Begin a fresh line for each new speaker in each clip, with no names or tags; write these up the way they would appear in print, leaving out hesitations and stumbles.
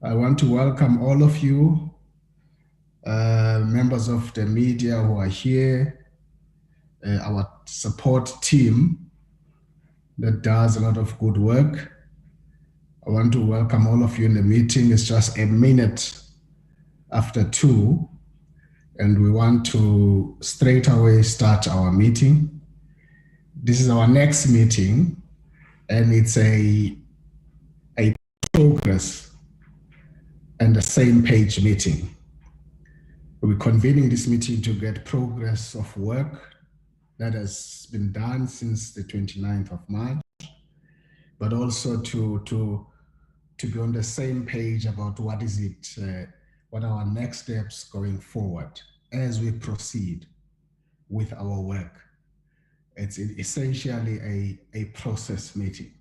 I want to welcome all of you, members of the media who are here, our support team that does a lot of good work. I want to welcome all of you in the meeting. It's just a minute after 2, and we want to straight away start our meeting. This is our next meeting, and it's a progress and a same page meeting. We're convening this meeting to get progress of work that has been done since the 29th of March, but also to be on the same page about what is it, what are our next steps going forward as we proceed with our work. It's essentially a process meeting.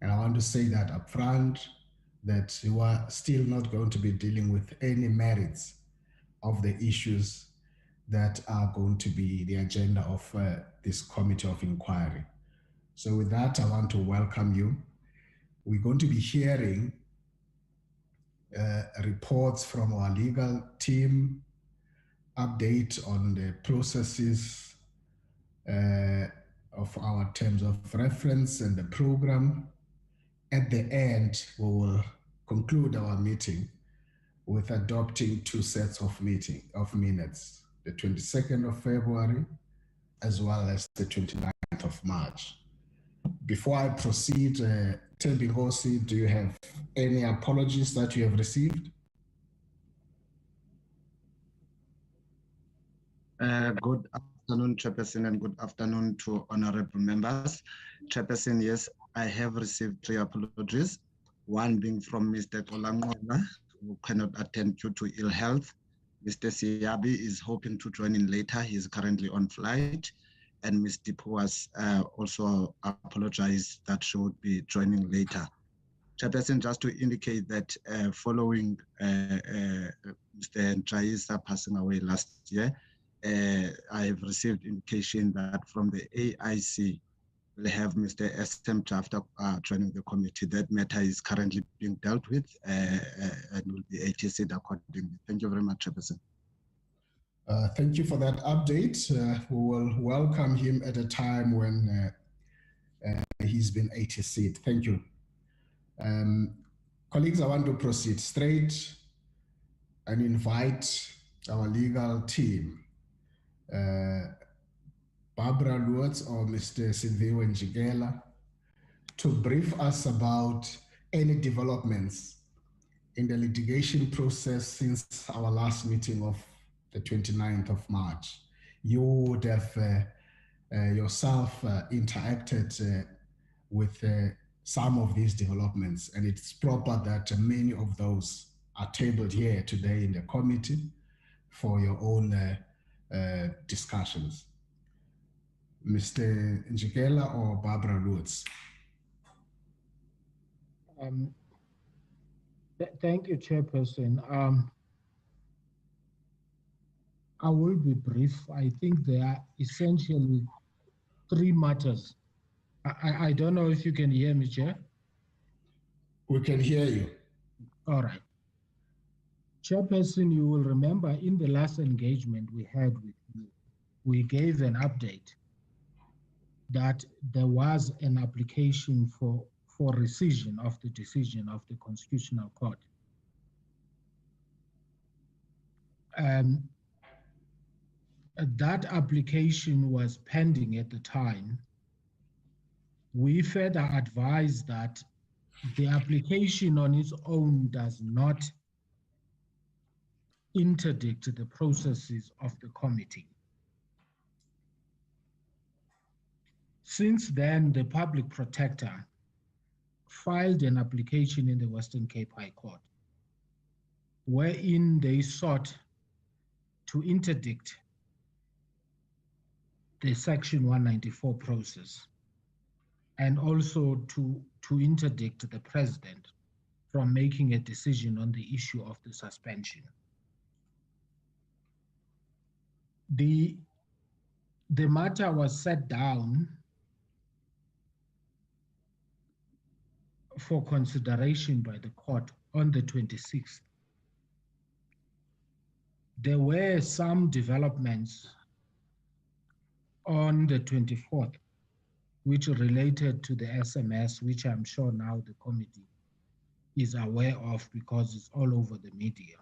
And I want to say that up front, that you are still not going to be dealing with any merits of the issues that are going to be the agenda of this committee of inquiry. So with that, I want to welcome you. We're going to be hearing reports from our legal team, update on the processes of our terms of reference and the program. At the end, we will conclude our meeting with adopting 2 sets of minutes, the 22nd of February, as well as the 29th of March. Before I proceed, Tembingosi, do you have any apologies that you have received?
Good afternoon, Chairperson, and good afternoon to honorable members. Chairperson, yes, I have received 3 apologies, one being from Mr. Tolangona, who cannot attend due to ill health. Mr. Siabi is hoping to join in later. He is currently on flight. And Ms. Dipu has also apologized that she would be joining later. Chairperson, just to indicate that following Mr. Nchaisa passing away last year, I have received indication that from the AIC, we'll have Mr. SM Chapter joining the committee. That matter is currently being dealt with and will be ATC'd accordingly. Thank you very much, Chairperson.
Thank you for that update. We will welcome him at a time when he's been ATC'd. Thank you. Colleagues, I want to proceed straight and invite our legal team, Barbara Lutz or Mr. Silvio Njigela, to brief us about any developments in the litigation process since our last meeting of the 29th of March. You would have yourself interacted with some of these developments, and it's proper that many of those are tabled here today in the committee for your own discussions. Mr. Njigela or Barbara Lutz?
Thank you, Chairperson. I will be brief. I think there are essentially 3 matters. I don't know if you can hear me, Chair.
We can hear you.
All right. Chairperson, you will remember in the last engagement we had with you, we gave an update that there was an application for rescission of the decision of the Constitutional Court. That application was pending at the time. We further advised that the application on its own does not interdict the processes of the committee. Since then, the public protector filed an application in the Western Cape High Court, wherein they sought to interdict the Section 194 process and also to interdict the president from making a decision on the issue of the suspension. The matter was set down for consideration by the court on the 26th. There were some developments on the 24th, which related to the SMS, which I'm sure now the committee is aware of because it's all over the media,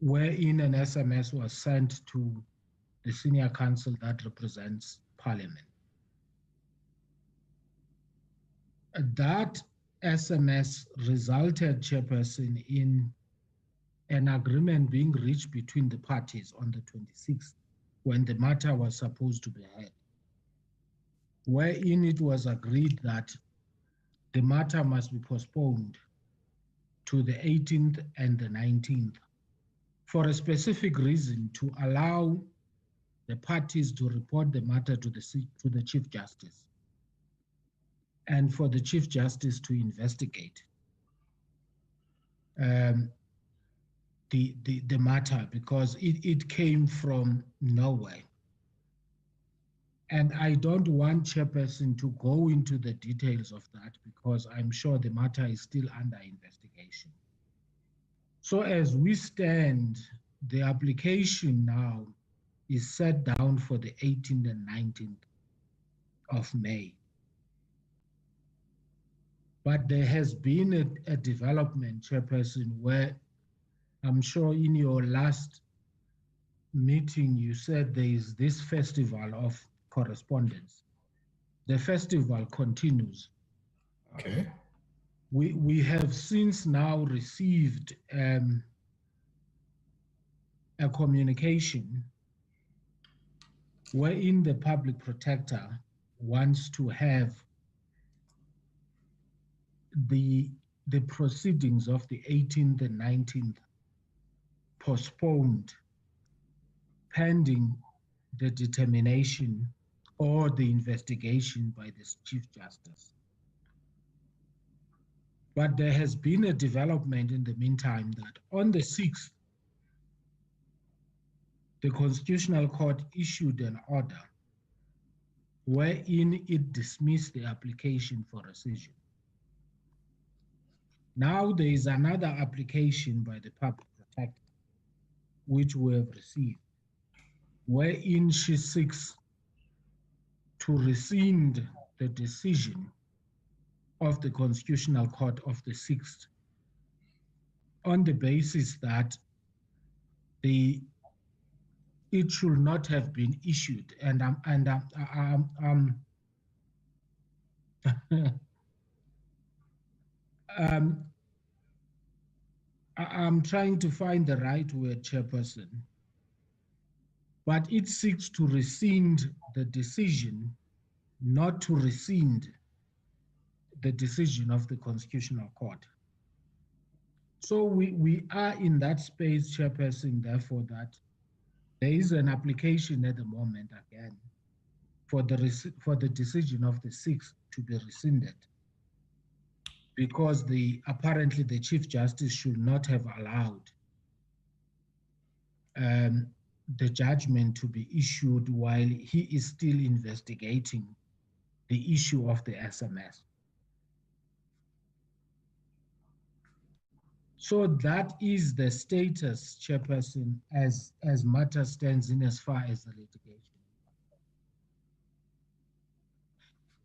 wherein an SMS was sent to the senior counsel that represents Parliament. That SMS resulted, Chairperson, in an agreement being reached between the parties on the 26th when the matter was supposed to be heard, wherein it was agreed that the matter must be postponed to the 18th and the 19th for a specific reason, to allow the parties to report the matter to the Chief Justice and for the Chief Justice to investigate the matter, because it came from nowhere. And I don't want, Chairperson, to go into the details of that because I'm sure the matter is still under investigation. So as we stand, the application now is set down for the 18th and 19th of May. But there has been a development, Chairperson, where I'm sure in your last meeting you said there is this festival of correspondence. The festival continues.
Okay.
We have since now received a communication wherein the public protector wants to have the proceedings of the 18th and 19th postponed pending the determination or the investigation by the Chief Justice. But there has been a development in the meantime that on the 6th, the Constitutional Court issued an order wherein it dismissed the application for rescission. Now there is another application by the public protector, which we have received, wherein she seeks to rescind the decision of the Constitutional Court of the 6th on the basis that it should not have been issued. And I'm trying to find the right word, Chairperson, but it seeks to rescind the decision, not to rescind the decision of the Constitutional Court. So we are in that space, Chairperson, therefore, that there is an application at the moment again for the decision of the 6th to be rescinded, because apparently the Chief Justice should not have allowed the judgment to be issued while he is still investigating the issue of the SMS. So that is the status, Chairperson, as matter stands in as far as the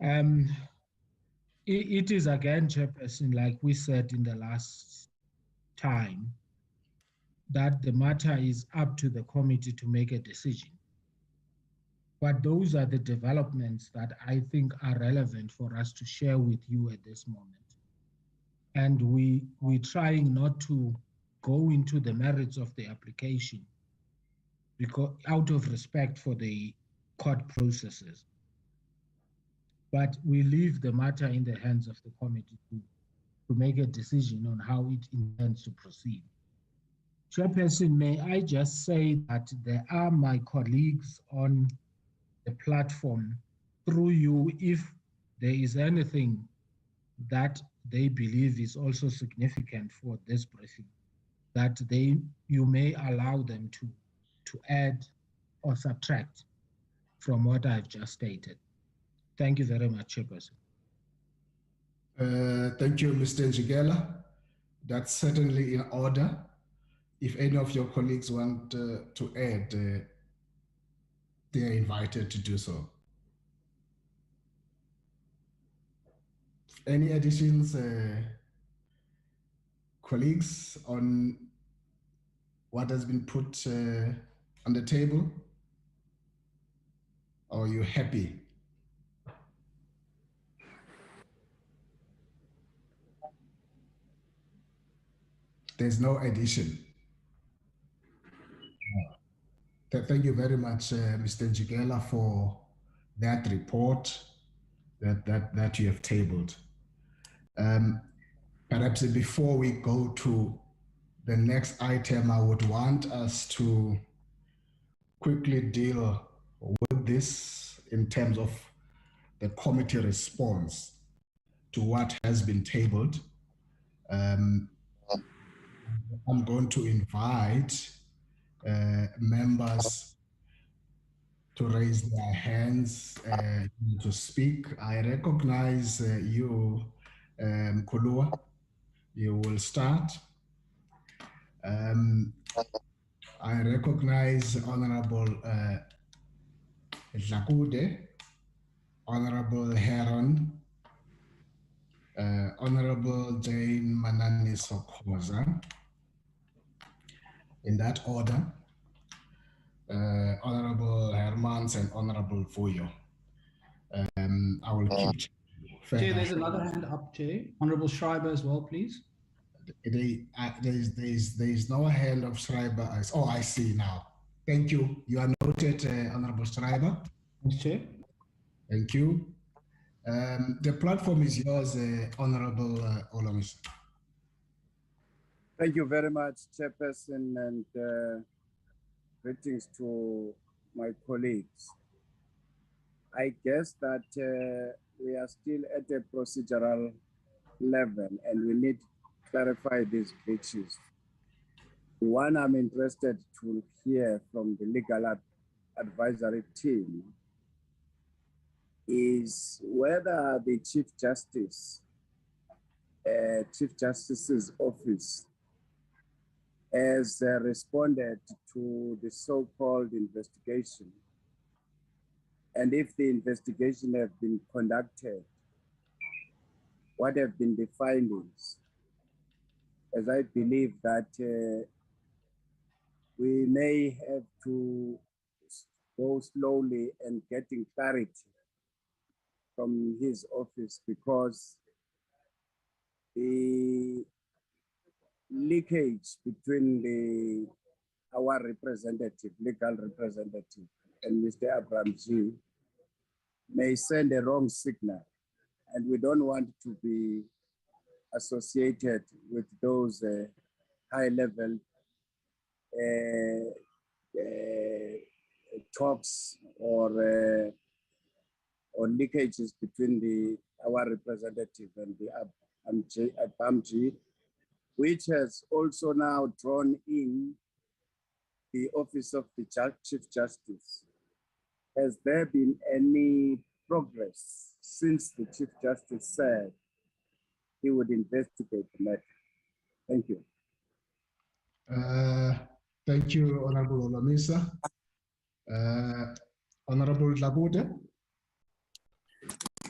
litigation. It is again, Chairperson, like we said in the last time, that the matter is up to the committee to make a decision. But those are the developments that I think are relevant for us to share with you at this moment. And we're trying not to go into the merits of the application because out of respect for the court processes. But we leave the matter in the hands of the committee to make a decision on how it intends to proceed. Chairperson, may I just say that there are my colleagues on the platform through you, if there is anything that they believe is also significant for this briefing, that you may allow them to add or subtract from what I've just stated. Thank you very much, Chairperson.
Thank you, Mr. Njigela. That's certainly in order. If any of your colleagues want to add, they are invited to do so. Any additions, colleagues, on what has been put on the table? Or are you happy? There's no addition. Thank you very much, Mr. Njigela, for that report that you have tabled. Perhaps before we go to the next item, I would want us to quickly deal with this in terms of the committee response to what has been tabled. I'm going to invite members to raise their hands to speak. I recognize you, Kulua. You will start. I recognize Honorable Dlakude, Honorable Heron, Honorable Jane Manani Sokoza, in that order, Honorable Hermans and Honorable Fuyo. I will keep
Chair, there's another hand up, Chair. Honorable Schreiber as well, please.
There's no hand of Schreiber. Oh, I see now. Thank you. You are noted, Honorable Schreiber.
Thanks, Chair.
Thank you. The platform is yours, Honorable Olomisa.
Thank you very much, Chairperson, and greetings to my colleagues. I guess that we are still at a procedural level and we need to clarify these glitches. The one I'm interested to hear from the legal advisory team is whether the Chief Justice's office has responded to the so-called investigation, and if the investigation have been conducted, what have been the findings? As I believe that we may have to go slowly and getting clarity from his office, because the leakage between our representative, legal representative, and Mr. Abraham G may send a wrong signal, and we don't want to be associated with those high-level talks or leakages between our representative and the ABAMG, which has also now drawn in the Office of the Chief Justice. Has there been any progress since the Chief Justice said he would investigate the matter? Thank you.
Thank you, Honorable Olomisa. Honorable Dlakude.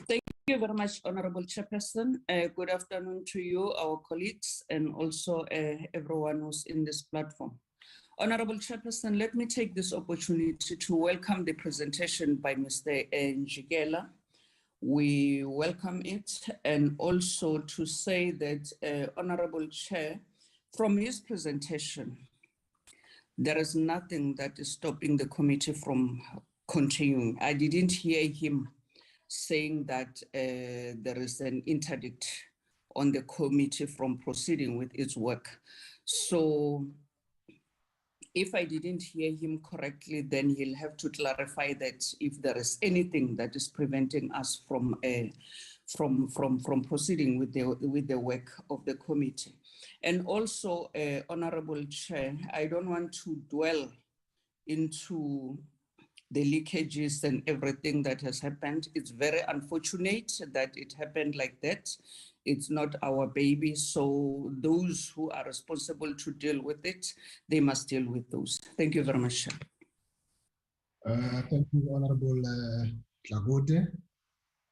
Thank you very much, Honorable Chairperson. Good afternoon to you, our colleagues, and also everyone who's in this platform. Honorable Chairperson, let me take this opportunity to welcome the presentation by Mr. Njigela. We welcome it, and also to say that, Honorable Chair, from his presentation, there is nothing that is stopping the committee from continuing. I didn't hear him saying that there is an interdict on the committee from proceeding with its work. So if I didn't hear him correctly, then he'll have to clarify that if there is anything that is preventing us from proceeding with the work of the committee. And also, Honorable Chair, I don't want to dwell into the leakages and everything that has happened. It's very unfortunate that it happened like that. It's not our baby. So those who are responsible to deal with it, they must deal with those. Thank you very much, Chair.
Thank you, Honorable Tlagote,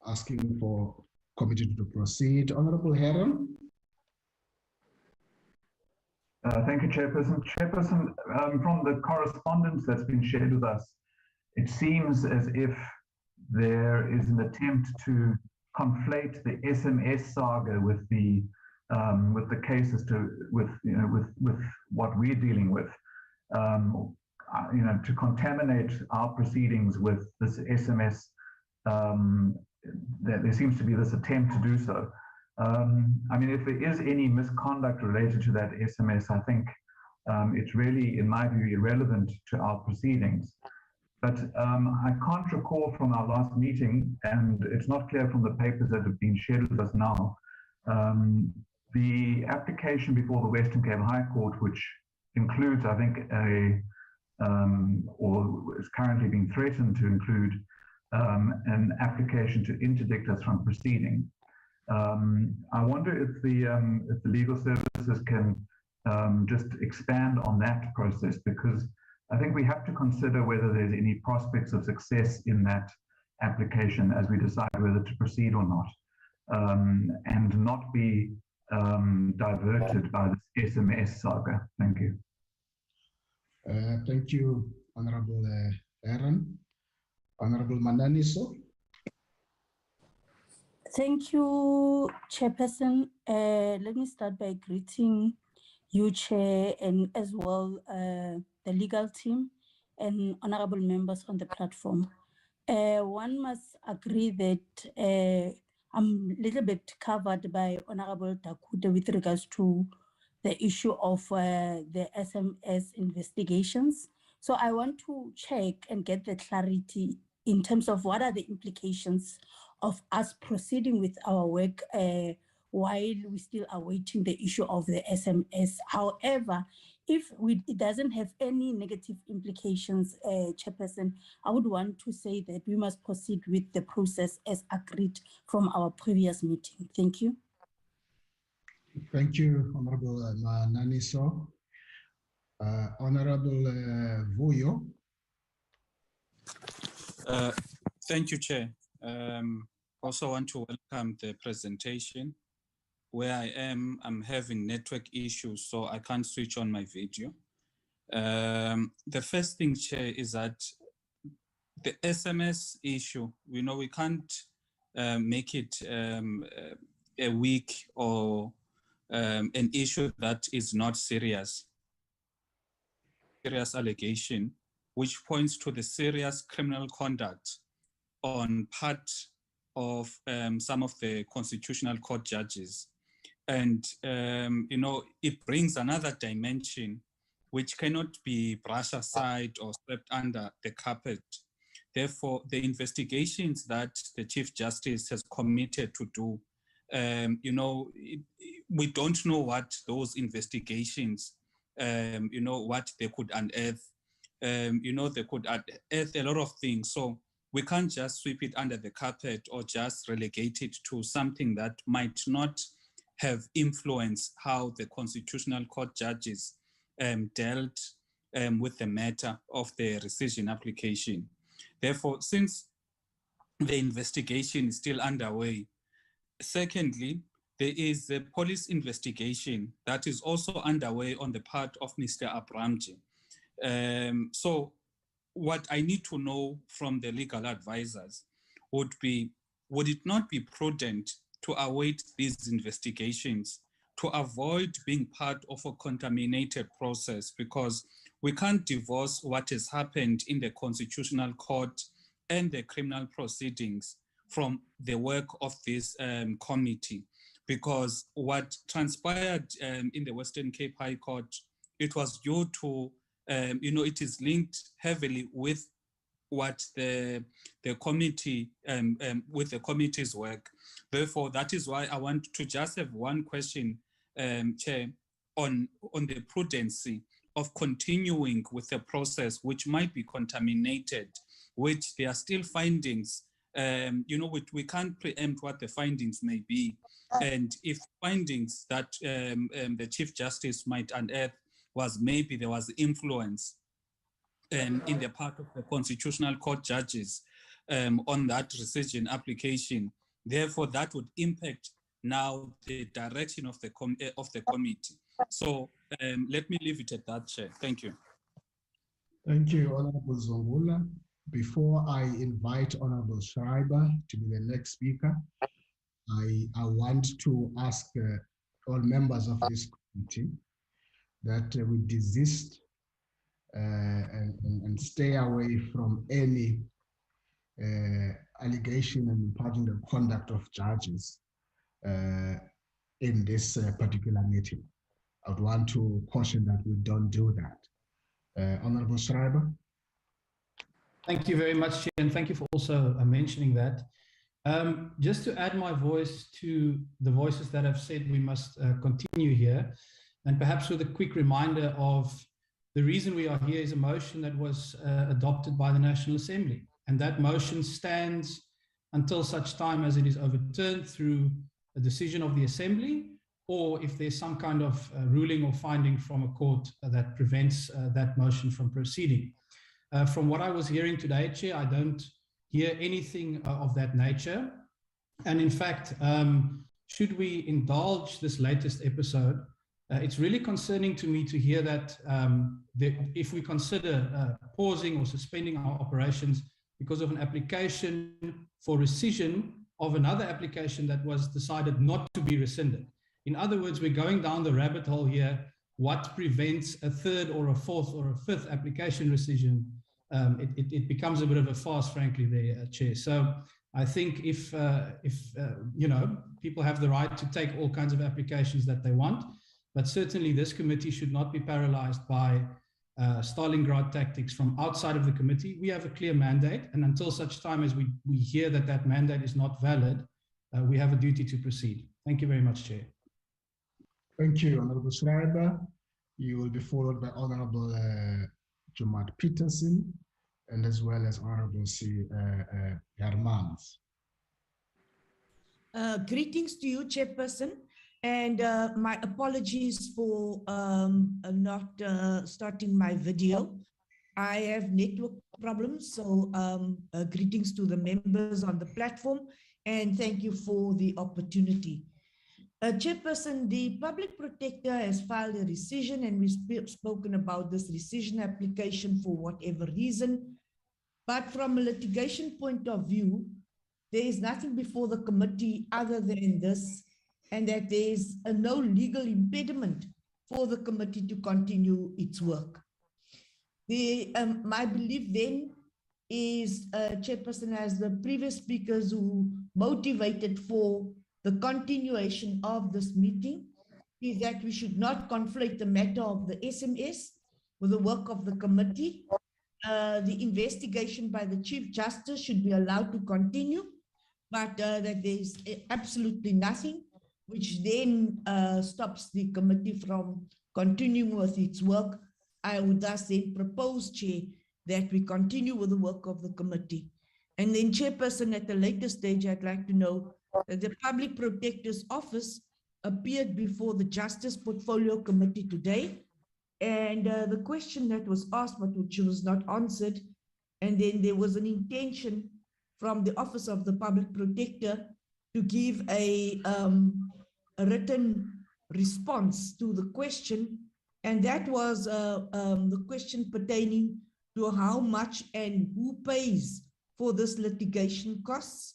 asking for committee to proceed. Honorable Heron.
Thank you, Chairperson. Chairperson, from the correspondence that's been shared with us, it seems as if there is an attempt to conflate the SMS saga with the cases with what we're dealing with. To contaminate our proceedings with this SMS. There seems to be this attempt to do so. If there is any misconduct related to that SMS, I think it's really, in my view, irrelevant to our proceedings. But I can't recall from our last meeting, and it's not clear from the papers that have been shared with us now, the application before the Western Cape High Court, which includes, I think, or is currently being threatened to include an application to interdict us from proceeding. I wonder if the legal services can just expand on that process, because I think we have to consider whether there's any prospects of success in that application as we decide whether to proceed or not, and not be diverted by this SMS saga. Thank you.
Thank you, Honorable Aaron. Honorable Mananiso.
Thank you, Chairperson. Let me start by greeting you, Chair, and as well the legal team and honorable members on the platform. One must agree that I'm a little bit covered by Honorable Takuta with regards to the issue of the SMS investigations. So I want to check and get the clarity in terms of what are the implications of us proceeding with our work while we still awaiting the issue of the SMS. However, if it doesn't have any negative implications, Chairperson, I would want to say that we must proceed with the process as agreed from our previous meeting. Thank you.
Thank you, Honorable Mananiso. Honorable Vuyo.
Thank you, Chair. Also want to welcome the presentation. Where I am, I'm having network issues, so I can't switch on my video. The first thing, Chair, is that the SMS issue, we can't make it a weak or an issue that is not serious allegation, which points to the serious criminal conduct on part of some of the Constitutional Court judges. And, it brings another dimension which cannot be brushed aside or swept under the carpet. Therefore, the investigations that the Chief Justice has committed to do, we don't know what those investigations, what they could unearth. They could unearth a lot of things. So we can't just sweep it under the carpet or just relegate it to something that might not have influenced how the Constitutional Court judges dealt with the matter of the rescission application. Therefore, since the investigation is still underway, secondly, there is a police investigation that is also underway on the part of Mr. Abramji. So what I need to know from the legal advisors would it not be prudent to await these investigations to avoid being part of a contaminated process, because we can't divorce what has happened in the Constitutional Court and the criminal proceedings from the work of this committee, because what transpired in the Western Cape High Court, it was due to, it is linked heavily with what the committee, with the committee's work. Therefore, that is why I want to just have one question, Chair, on the prudency of continuing with the process which might be contaminated, which there are still findings we can't preempt what the findings may be. And if findings that the Chief Justice might unearth was maybe there was influence in the part of the Constitutional Court judges on that rescission application, therefore that would impact now the direction of the committee. So let me leave it at that, Chair. Thank you.
Thank you, Honorable Zongula. Before I invite Honorable Schreiber to be the next speaker, I want to ask all members of this committee that we desist and stay away from any allegation and imparting the conduct of judges in this particular meeting. I would want to caution that we don't do that. Honorable Schreiber.
Thank you very much, Chair, and thank you for also mentioning that. Just to add my voice to the voices that have said we must continue here, and perhaps with a quick reminder of the reason we are here is a motion that was adopted by the National Assembly, and that motion stands until such time as it is overturned through a decision of the Assembly, or if there's some kind of ruling or finding from a court that prevents that motion from proceeding. From what I was hearing today, Chair, I don't hear anything of that nature. And in fact, should we indulge this latest episode, it's really concerning to me to hear that if we consider pausing or suspending our operations because of an application for rescission of another application that was decided not to be rescinded. In other words, we're going down the rabbit hole here. What prevents a third or a fourth or a fifth application rescission? It becomes a bit of a farce, frankly, there, Chair. So I think if people have the right to take all kinds of applications that they want, but certainly this committee should not be paralyzed by Stalingrad tactics from outside of the committee. We have a clear mandate, and until such time as we hear that that mandate is not valid, we have a duty to proceed. Thank you very much, Chair.
Thank you, Honorable Schreiber. You will be followed by Honorable Jumat Peterson, and as well as Honorable C. Hermans.
Greetings to you, Chairperson, and my apologies for not starting my video. I have network problems, so greetings to the members on the platform, and thank you for the opportunity. Chairperson, the Public Protector has filed a rescission, and we've spoken about this rescission application for whatever reason. But from a litigation point of view, there is nothing before the committee other than this, and that there is no legal impediment for the committee to continue its work. My belief then is, Chairperson, as the previous speakers who motivated for the continuation of this meeting, is that we should not conflate the matter of the SMS with the work of the committee. The investigation by the Chief Justice should be allowed to continue, but that there is absolutely nothing which then stops the committee from continuing with its work. I would thus then propose, Chair, that we continue with the work of the committee. And then, Chairperson, at a later stage, I'd like to know that the Public Protector's Office appeared before the Justice Portfolio Committee today, and the question that was asked, but which was not answered, and then there was an intention from the Office of the Public Protector to give a written response to the question, and that was the question pertaining to how much and who pays for this litigation costs.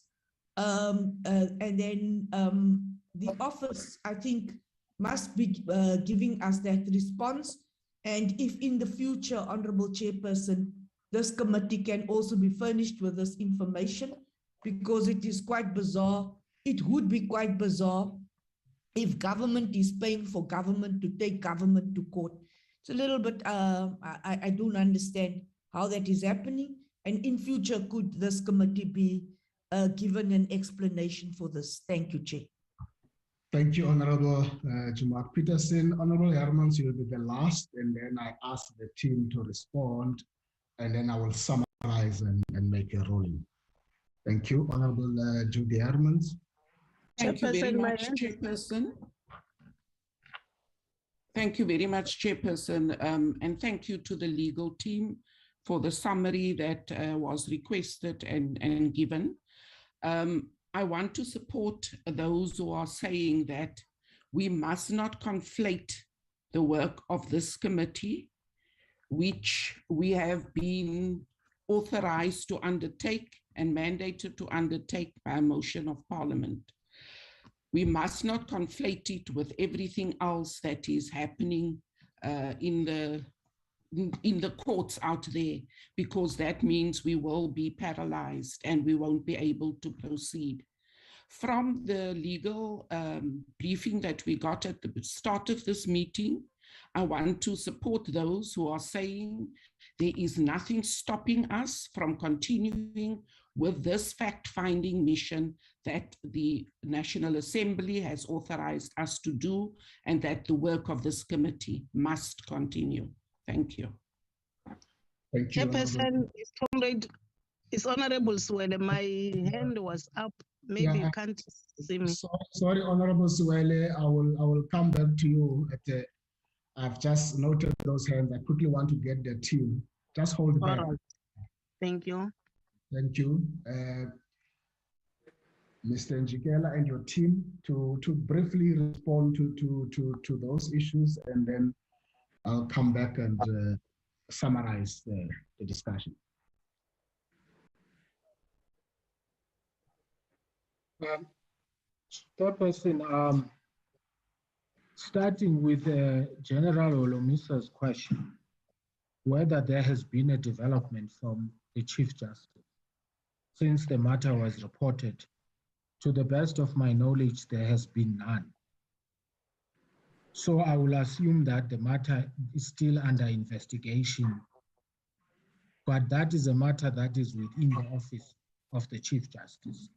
And then the office, I think, must be giving us that response. And if in the future, Honorable Chairperson, this committee can also be furnished with this information, because it is quite bizarre. It would be quite bizarre if government is paying for government to take government to court. It's a little bit, I don't understand how that is happening. And in future, could this committee be given an explanation for this? Thank you, Chair.
Thank you, Honorable Jumat Peterson. Honorable Hermans, you will be the last, and then I ask the team to respond, and then I will summarize and make a ruling. Thank you. Honorable Judy Hermans.
Thank you very much, Chairperson. Thank you very much, Chairperson, and thank you to the legal team for the summary that was requested and given. I want to support those who are saying that we must not conflate the work of this committee, which we have been authorized to undertake and mandated to undertake by a motion of Parliament. We must not conflate it with everything else that is happening in the courts out there, because that means we will be paralyzed and we won't be able to proceed. From the legal briefing that we got at the start of this meeting, I want to support those who are saying there is nothing stopping us from continuing with this fact-finding mission that the National Assembly has authorized us to do, and that the work of this committee must continue. Thank you.
Thank you.
Chairperson, it's Honorable Swede. My hand was up. Maybe you can't see me.
Sorry, Honorable Suwele, I will come back to you. I've just noted those hands. I quickly want to get the team. Just hold back.
All right. Thank you.
Thank you. Mr. Njikela and your team to briefly respond to those issues, and then I'll come back and summarize the discussion.
Chairperson, starting with General Olomisa's question, whether there has been a development from the Chief Justice since the matter was reported. To the best of my knowledge, there has been none. So I will assume that the matter is still under investigation, but that is a matter that is within the office of the Chief Justice.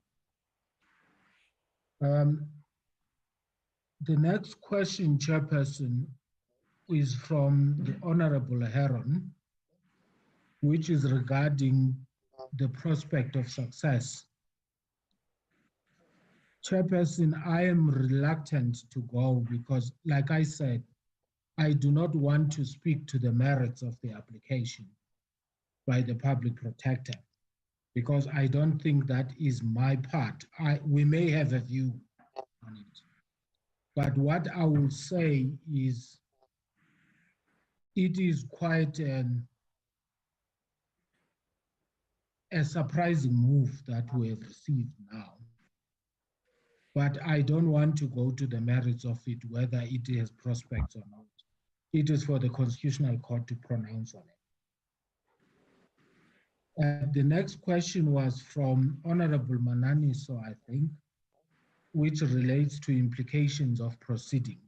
The next question, Chairperson, is from the Honorable Heron, which is regarding the prospect of success. Chairperson, I am reluctant to go because, like I said, I do not want to speak to the merits of the application by the public protector, because I don't think that is my part. We may have a view on it, but what I will say is it is quite a surprising move that we have received now. But I don't want to go to the merits of it, whether it has prospects or not. It is for the Constitutional Court to pronounce on it. The next question was from Honorable Mananiso, I think, which relates to implications of proceeding.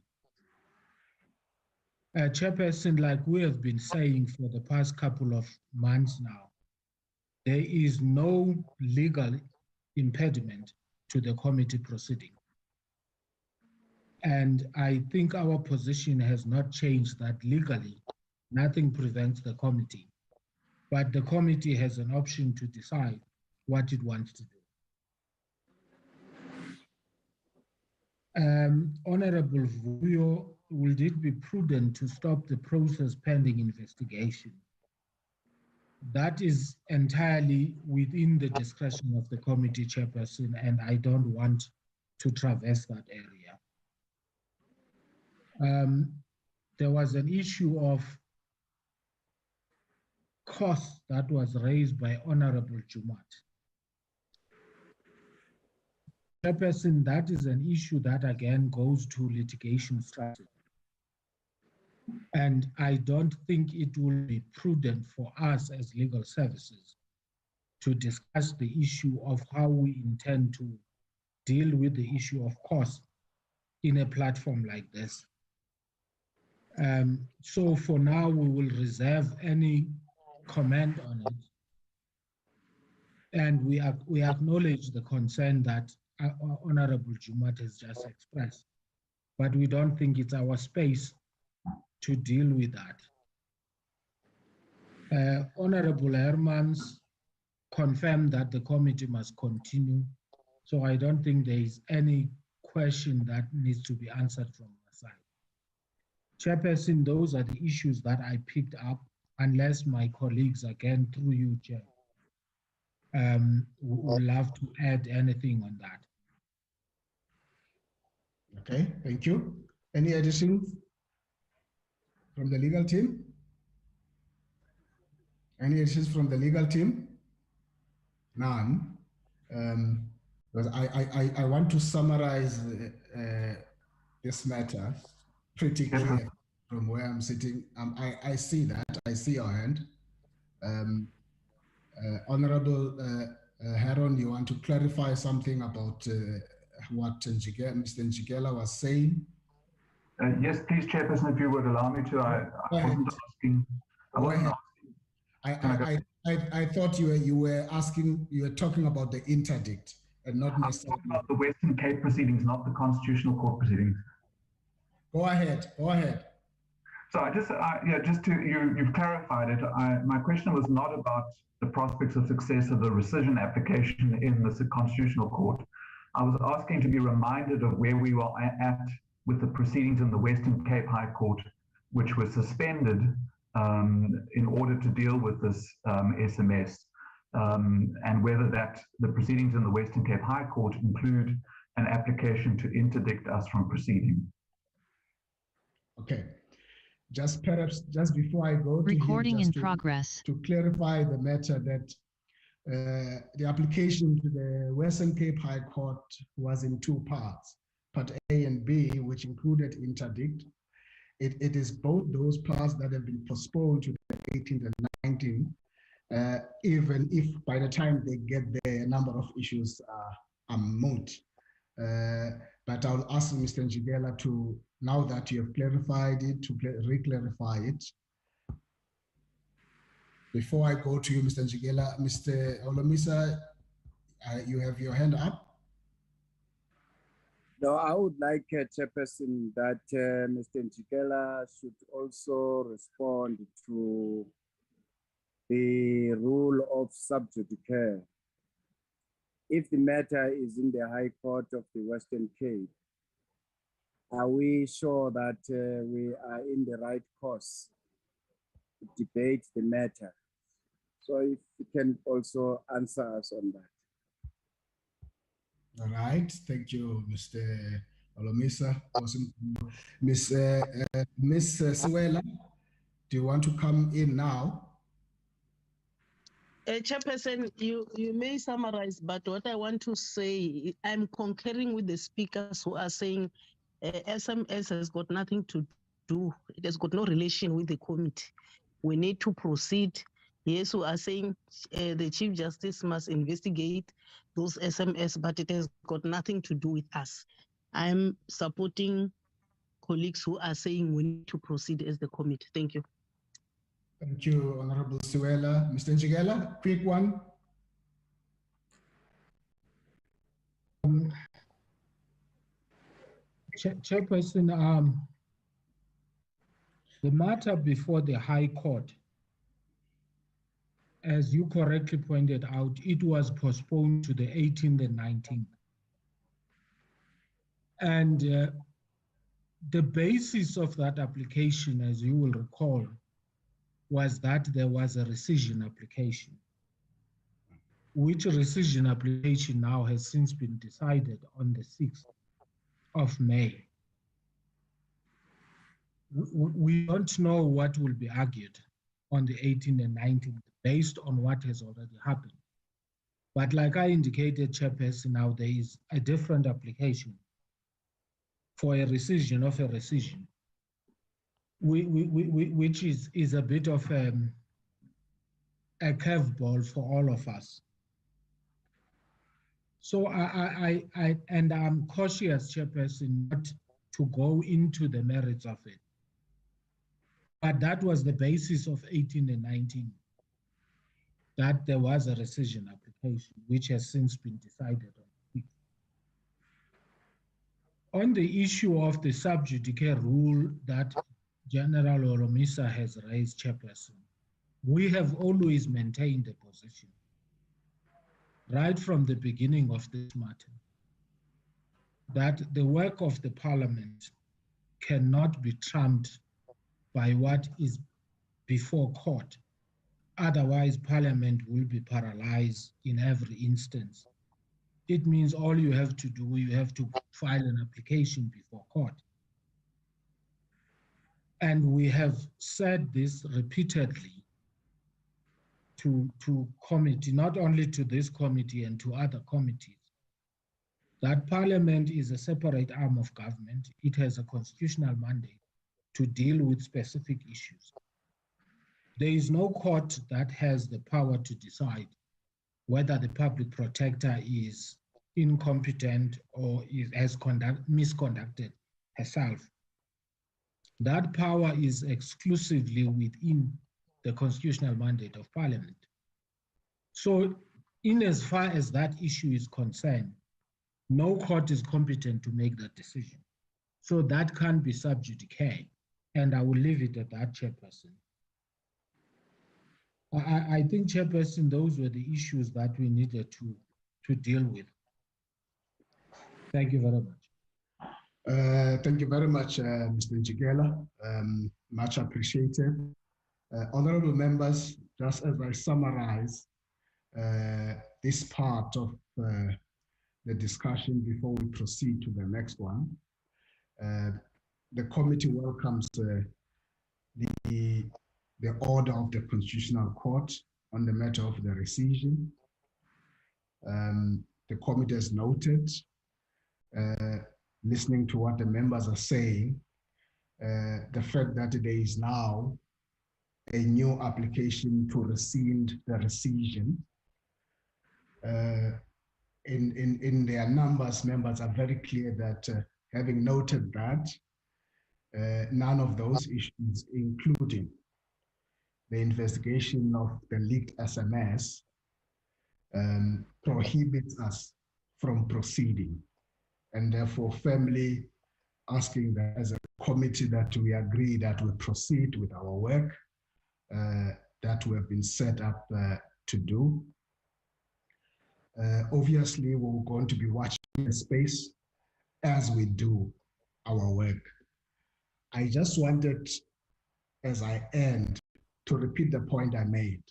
Chairperson, like we have been saying for the past couple of months now, there is no legal impediment to the committee proceeding. And I think our position has not changed, that legally nothing prevents the committee, but the committee has an option to decide what it wants to do. Honorable Vuyo, will it be prudent to stop the process pending investigation? That is entirely within the discretion of the committee chairperson, and I don't want to traverse that area. There was an issue of cost that was raised by Honorable Jumat. Chairperson, that is an issue that again goes to litigation strategy. And I don't think it will be prudent for us as legal services to discuss the issue of how we intend to deal with the issue of cost in a platform like this. So for now, we will reserve any comment on it. And we acknowledge the concern that Honorable Jumat has just expressed, but we don't think it's our space to deal with that. Honorable Herman's confirmed that the committee must continue. So I don't think there is any question that needs to be answered from my side. Chairperson, those are the issues that I picked up, unless my colleagues, again, through you, Chair, would love to add anything on that.
Okay, thank you. Any additions from the legal team? Any additions from the legal team? None. Because I want to summarize this matter pretty clear from where I'm sitting. I see that. I see your hand. Honorable Heron, you want to clarify something about what Mr. Njigela was saying?
Yes, please, Chairperson, if you would allow me to. I wasn't asking.
I thought you were asking, you were talking about the interdict and not necessarily
about the Western Cape proceedings, not the Constitutional Court proceedings.
Go ahead. Go ahead.
So you've clarified it. My question was not about the prospects of success of the rescission application in the Constitutional Court. I was asking to be reminded of where we were at with the proceedings in the Western Cape High Court, which were suspended in order to deal with this SMS, and whether the proceedings in the Western Cape High Court include an application to interdict us from proceeding.
Okay. Perhaps just before I go to
recording in progress,
to clarify the matter, that the application to the Western Cape High Court was in two parts, Part A and B, which included interdict. It is both those parts that have been postponed to the 18th and 19th, even if by the time they get there, a number of issues are moot. But I'll ask Mr. Njigela to, now that you have clarified it, to re-clarify it. Before I go to you, Mr. Njigela, Mr. Olomisa, you have your hand up.
No, I would like, Chairperson, that Mr. Njigela should also respond to the rule of sub judice. If the matter is in the High Court of the Western Cape, are we sure that we are in the right course to debate the matter? So if you can also answer us on that.
All right, thank you, Mr. Olomisa. Awesome. Miss Siwela, do you want to come in now?
Chairperson, you may summarize, but what I want to say, I'm concurring with the speakers who are saying SMS has got nothing to do, it has got no relation with the committee. We need to proceed. Yes, we are saying the Chief Justice must investigate those SMS, but it has got nothing to do with us. I'm supporting colleagues who are saying we need to proceed as the committee. Thank you.
Thank you, Honorable Siwela. Mr. Njigela, quick one.
Chairperson, the matter before the High Court, as you correctly pointed out, it was postponed to the 18th and 19th. And the basis of that application, as you will recall, was that there was a rescission application, which rescission application now has since been decided on the 6th of May. We don't know what will be argued on the 18th and 19th based on what has already happened. But like I indicated, Chairperson, now there is a different application for a rescission of a rescission, which is a bit of a curveball for all of us. So I'm cautious, Chairperson, not to go into the merits of it. But that was the basis of 18 and 19, that there was a rescission application, which has since been decided on. On the issue of the sub judice rule that General Olomisa has raised, Chairperson, we have always maintained the position right from the beginning of this matter that the work of the Parliament cannot be trumped by what is before court. Otherwise, Parliament will be paralyzed in every instance. It means all you have to do, you have to file an application before court. And we have said this repeatedly to committee, not only to this committee and to other committees, that Parliament is a separate arm of government. It has a constitutional mandate to deal with specific issues. There is no court that has the power to decide whether the public protector is incompetent or has misconducted herself. That power is exclusively within the constitutional mandate of Parliament. So in as far as that issue is concerned, no court is competent to make that decision. So that can't be sub judice, and I will leave it at that, Chairperson. I think, Chairperson, those were the issues that we needed to deal with. Thank you very much.
Thank you very much, Mr. Njigela. Much appreciated. Honorable members, just as I summarize this part of the discussion before we proceed to the next one, the committee welcomes the order of the Constitutional Court on the matter of the rescission. The committee has noted, listening to what the members are saying, the fact that there is now a new application to rescind the rescission. In their numbers, members are very clear that having noted that, none of those issues, including the investigation of the leaked SMS, prohibits us from proceeding, and therefore firmly asking that as a committee that we agree that we proceed with our work that we have been set up to do. Obviously, we're going to be watching the space as we do our work. I just wanted, as I end, to repeat the point I made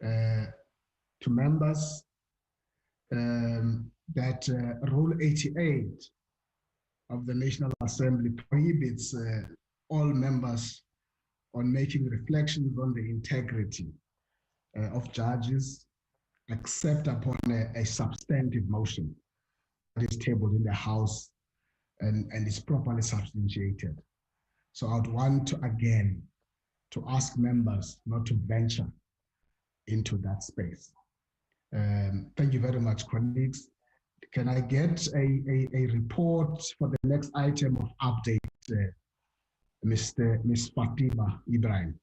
to members that Rule 88 of the National Assembly prohibits all members on making reflections on the integrity of judges, except upon a substantive motion that is tabled in the House and is properly substantiated. So I'd want to, again, to ask members not to venture into that space. Thank you very much, colleagues. Can I get a report for the next item of update, Ms. Fatima Ibrahim?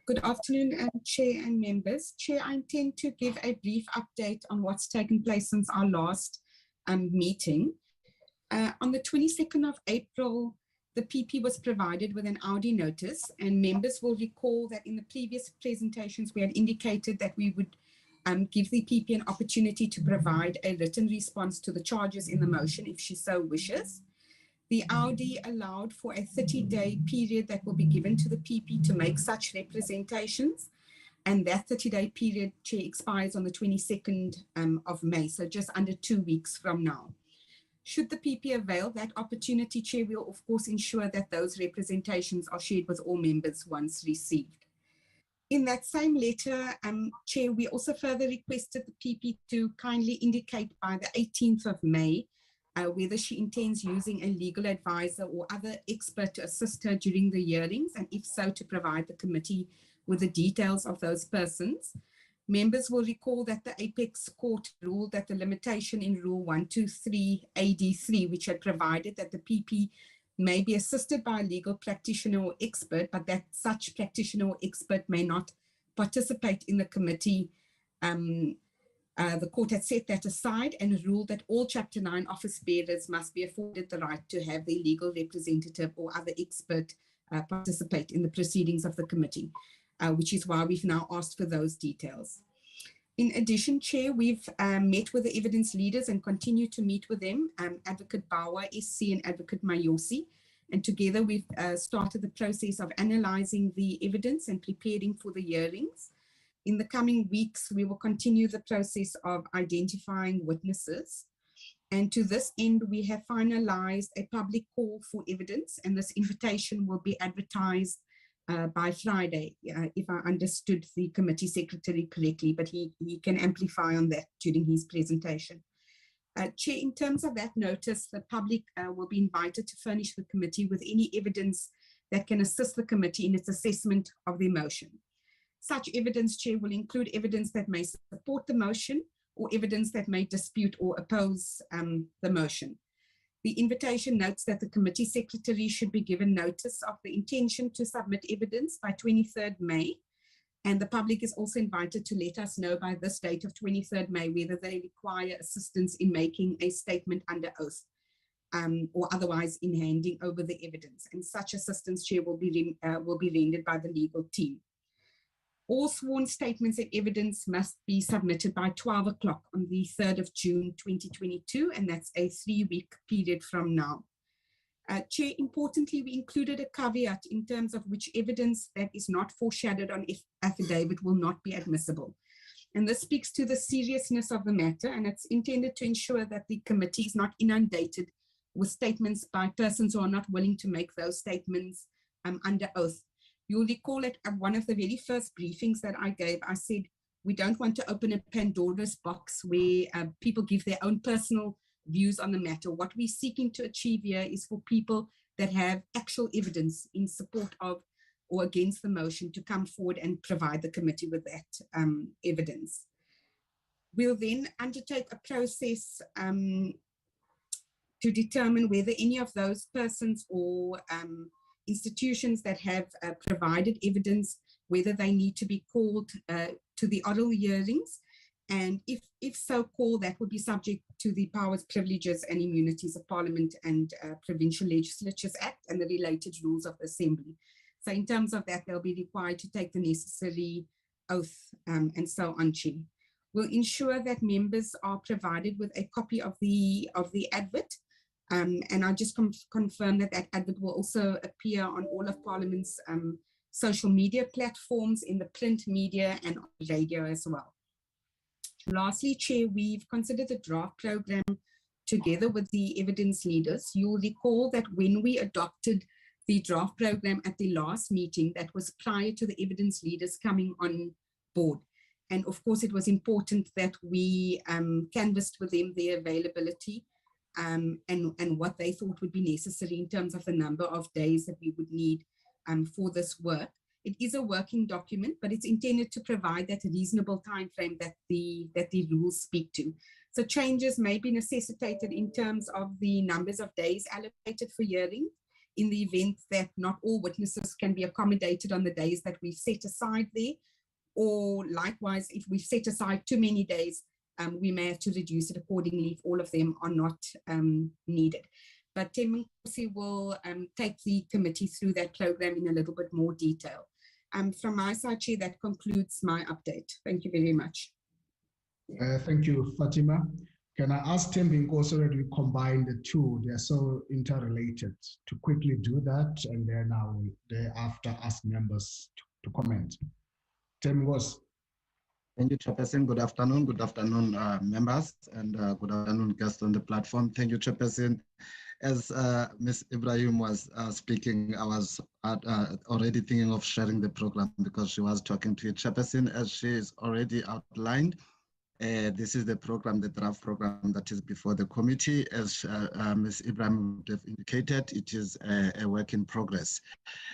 Good afternoon, Chair and members. Chair, I intend to give a brief update on what's taken place since our last meeting. On the 22nd of April, the PP was provided with an Audi notice, and members will recall that in the previous presentations, we had indicated that we would give the PP an opportunity to provide a written response to the charges in the motion if she so wishes. The Audi allowed for a 30-day period that will be given to the PP to make such representations, and that 30-day period, Chair, expires on the 22nd of May, so just under 2 weeks from now. Should the PP avail that opportunity, Chair, we will of course ensure that those representations are shared with all members once received. In that same letter, Chair, we also further requested the PP to kindly indicate by the 18th of May whether she intends using a legal advisor or other expert to assist her during the hearings, and if so, to provide the committee with the details of those persons. Members will recall that the Apex Court ruled that the limitation in Rule 123 AD3, which had provided that the PP may be assisted by a legal practitioner or expert, but that such practitioner or expert may not participate in the committee. The court had set that aside and ruled that all Chapter 9 office bearers must be afforded the right to have their legal representative or other expert participate in the proceedings of the committee. which is why we've now asked for those details. In addition, Chair, we've met with the evidence leaders and continue to meet with them, Advocate Bauer, SC, and Advocate Mayosi. And together we've started the process of analyzing the evidence and preparing for the hearings. In the coming weeks, we will continue the process of identifying witnesses. And to this end, we have finalized a public call for evidence, and this invitation will be advertised by Friday, if I understood the committee secretary correctly, but he can amplify on that during his presentation. Chair, in terms of that notice, the public will be invited to furnish the committee with any evidence that can assist the committee in its assessment of the motion. Such evidence, Chair, will include evidence that may support the motion or evidence that may dispute or oppose the motion. The invitation notes that the committee secretary should be given notice of the intention to submit evidence by 23rd May. And the public is also invited to let us know by this date of 23rd May whether they require assistance in making a statement under oath or otherwise in handing over the evidence. And such assistance, Chair, will be rendered by the legal team. All sworn statements and evidence must be submitted by 12 o'clock on the 3rd of June 2022, and that's a 3-week period from now. Chair, importantly, we included a caveat in terms of which evidence that is not foreshadowed on affidavit will not be admissible. And this speaks to the seriousness of the matter, and it's intended to ensure that the committee is not inundated with statements by persons who are not willing to make those statements under oath. You'll recall at one of the very first briefings that I gave, I said, we don't want to open a Pandora's box where people give their own personal views on the matter. What we're seeking to achieve here is for people that have actual evidence in support of or against the motion to come forward and provide the committee with that evidence. We'll then undertake a process to determine whether any of those persons or institutions that have provided evidence, whether they need to be called to the oral hearings, and if so called, that would be subject to the Powers, Privileges and Immunities of Parliament and Provincial Legislatures Act and the related rules of the Assembly. So in terms of that, they'll be required to take the necessary oath and so on, Chair. We'll ensure that members are provided with a copy of the advert. And I just confirm that that advert will also appear on all of Parliament's social media platforms, in the print media and on radio as well. Lastly, Chair, we've considered the draft program together with the evidence leaders. You'll recall that when we adopted the draft program at the last meeting, that was prior to the evidence leaders coming on board. And of course, it was important that we canvassed with them their availability and what they thought would be necessary in terms of the number of days that we would need for this work. It is a working document, but it's intended to provide that reasonable time frame that the rules speak to. So changes may be necessitated in terms of the numbers of days allocated for hearing in the event that not all witnesses can be accommodated on the days that we've set aside there, or likewise, if we've set aside too many days, we may have to reduce it accordingly if all of them are not needed. But Nkosi will take the committee through that program in a little bit more detail. From my side, Chair, that concludes my update. Thank you very much.
Thank you, Fatima. Can I ask Nkosi to combine the two? They're so interrelated, to quickly do that, and then I will thereafter ask members to comment. Nkosi.
Thank you, Chairperson. Good afternoon, members, and good afternoon, guests on the platform. Thank you, Chairperson. As Ms. Ibrahim was speaking, I was already thinking of sharing the program because she was talking to you, Chairperson. As she is already outlined, this is the program, the draft program that is before the committee. As Ms. Ibrahim would have indicated, it is a work in progress.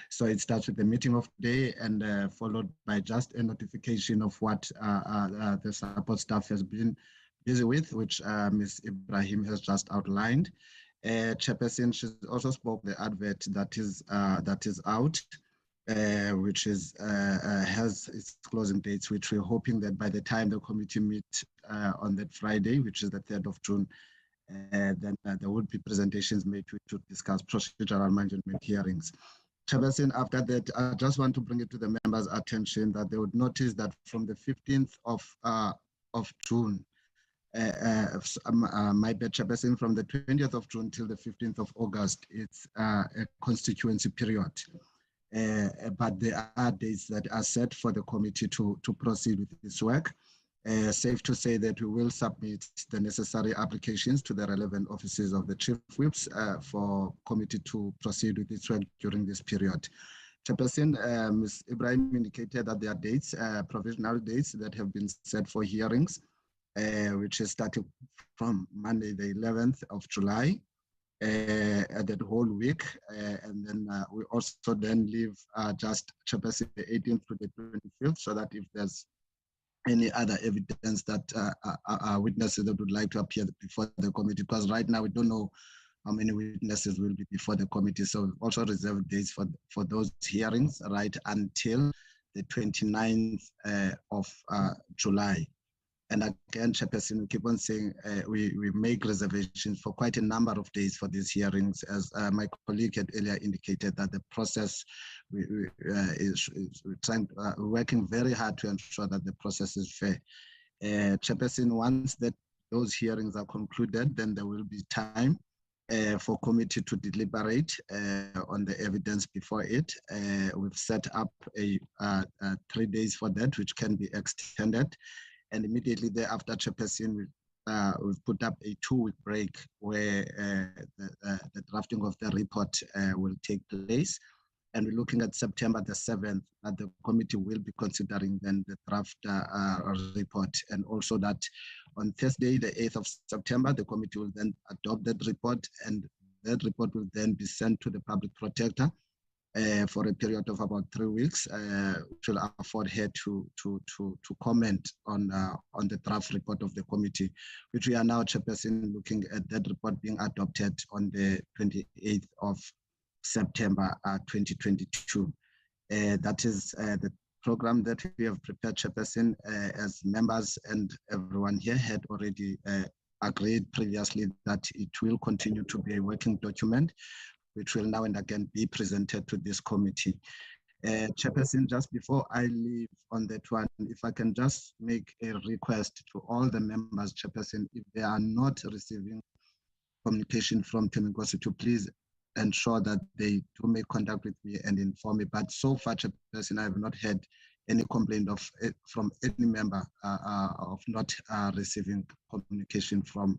So it starts with the meeting of today and followed by just a notification of what the support staff has been busy with, which Ms. Ibrahim has just outlined. Chairperson, she also spoke the advert that is out, which is has its closing dates, which we're hoping that by the time the committee meet on that Friday, which is the 3rd of June, then there would be presentations made to discuss procedural management hearings. Chairperson, after that, I just want to bring it to the members' attention that they would notice that from the 15th of June, my bad, Chairperson, from the 20th of June till the 15th of August, it's a constituency period. But there are dates that are set for the committee to proceed with this work. Safe to say that we will submit the necessary applications to the relevant offices of the chief whips for committee to proceed with this work during this period. Chairperson, Ms. Ibrahim indicated that there are dates, provisional dates that have been set for hearings, which is starting from Monday, the 11th of July, that whole week. And then we also then leave just Chairperson the 18th to the 25th, so that if there's any other evidence that witnesses that would like to appear before the committee, because right now we don't know how many witnesses will be before the committee. So we also reserve dates for those hearings right until the 29th of July. And again, Chairperson, we keep on saying we make reservations for quite a number of days for these hearings, as my colleague had earlier indicated that the process is working very hard to ensure that the process is fair. Chairperson, once those hearings are concluded, then there will be time for committee to deliberate on the evidence before it. We've set up 3 days for that, which can be extended. And immediately thereafter, Chairperson, we've put up a 2-week break where the drafting of the report will take place. And we're looking at September the 7th, that the committee will be considering then the draft report. And also that on Thursday, the 8th of September, the committee will then adopt that report, and that report will then be sent to the public protector for a period of about 3 weeks, which will afford her to comment on the draft report of the committee, which we are now, Chairperson, looking at that report being adopted on the 28th of September 2022. That is the program that we have prepared, Chairperson, as members and everyone here had already agreed previously that it will continue to be a working document, which will now and again be presented to this committee. Chairperson, just before I leave on that one, if I can just make a request to all the members, Chairperson, if they are not receiving communication from Thembinkosi, to please ensure that they do make contact with me and inform me. But so far, Chairperson, I have not had any complaint from any member of not receiving communication from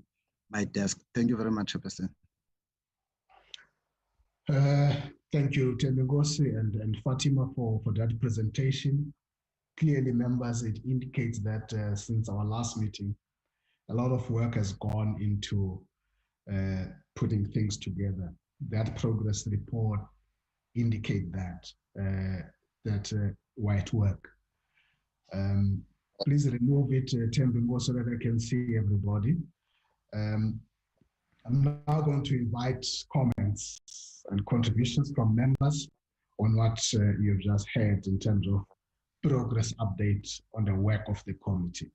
my desk. Thank you very much, Chairperson.
Thank you, Thembinkosi and Fatima for that presentation. Clearly, members, it indicates that since our last meeting, a lot of work has gone into putting things together. That progress report indicate that we're at work. Please remove it, Thembinkosi, so that I can see everybody. I'm now going to invite comments and contributions from members on what you've just heard in terms of progress updates on the work of the committee.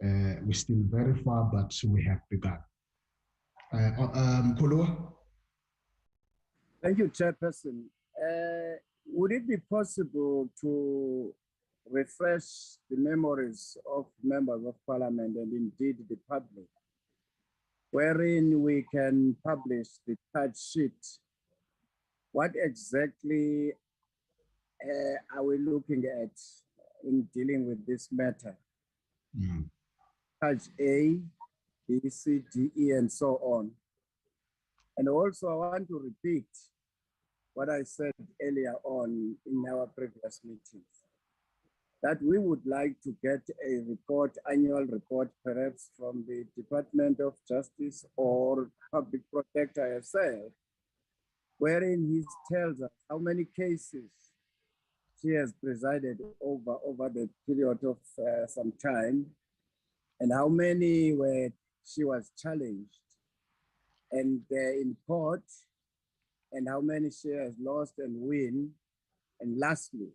We're still very far, but we have begun. Kulua?
Thank you, Chairperson. Would it be possible to refresh the memories of members of Parliament and indeed the public, wherein we can publish the charge sheet? What exactly are we looking at in dealing with this matter? Charge A, B, C, D, E, and so on. And also I want to repeat what I said earlier on in our previous meetings, that we would like to get a report, annual report, perhaps from the Department of Justice or Public Protector herself, wherein he tells us how many cases she has presided over the period of some time, and how many where she was challenged and in court, and how many she has lost and win. And lastly,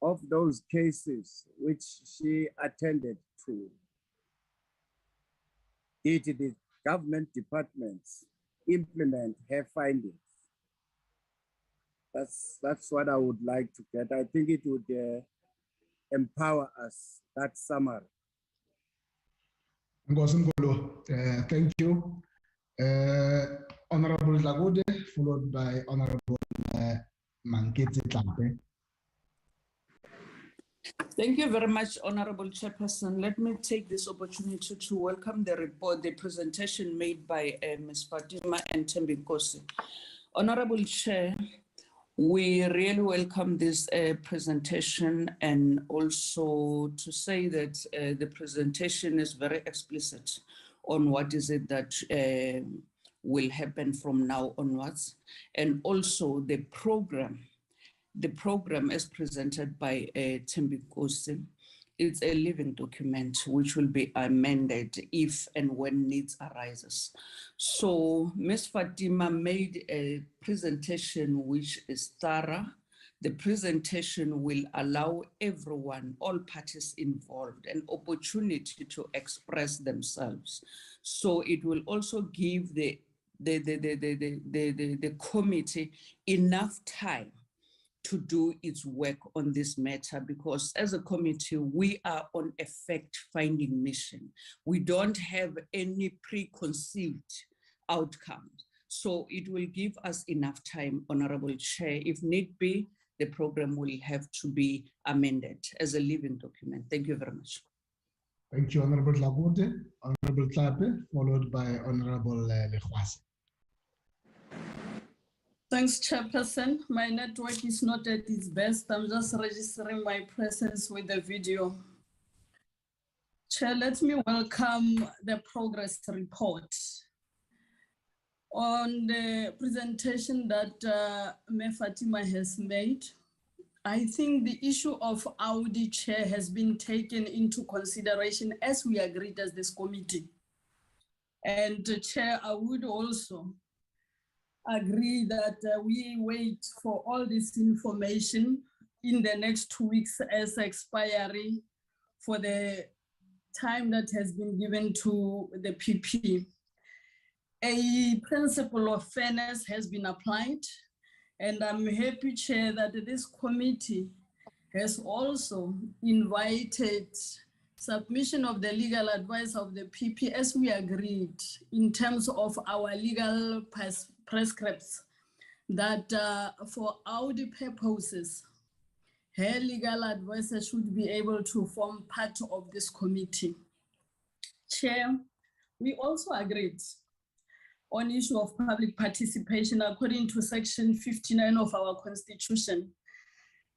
of those cases which she attended to, did the government departments implement her findings? That's what I would like to get. I think it would empower us, that summary.
Thank you. Honorable Lagude, followed by Honorable Mankete Tlampe.
Thank you very much, Honorable Chairperson. Let me take this opportunity to welcome the report, the presentation made by Ms. Fatima and Thembinkosi. Honorable Chair, we really welcome this presentation, and also to say that the presentation is very explicit on what is it that will happen from now onwards, and also the program as presented by Thembinkosi. It's a living document which will be amended if and when needs arises. So Ms. Fatima made a presentation which is thorough. The presentation will allow everyone, all parties involved, an opportunity to express themselves. So it will also give the committee enough time to do its work on this matter, because as a committee, we are on a fact-finding mission. We don't have any preconceived outcomes. So it will give us enough time, Honorable Chair. If need be, the program will have to be amended as a living document. Thank you very much.
Thank you, Honorable Lagude. Honorable Tlape, followed by Honorable Lekhwase.
Thanks, Chairperson. My network is not at its best. I'm just registering my presence with the video. Chair, let me welcome the progress report. On the presentation that Ms. Fatima has made, I think the issue of Audi, Chair, has been taken into consideration as we agreed as this committee. And Chair, I would also agree that we wait for all this information in the next 2 weeks as expiry for the time that has been given to the PP. A principle of fairness has been applied, and I'm happy, Chair, that this committee has also invited submission of the legal advice of the PP as we agreed in terms of our legal prescripts that for audit purposes, her legal advisor should be able to form part of this committee. Chair, we also agreed on issue of public participation according to section 59 of our constitution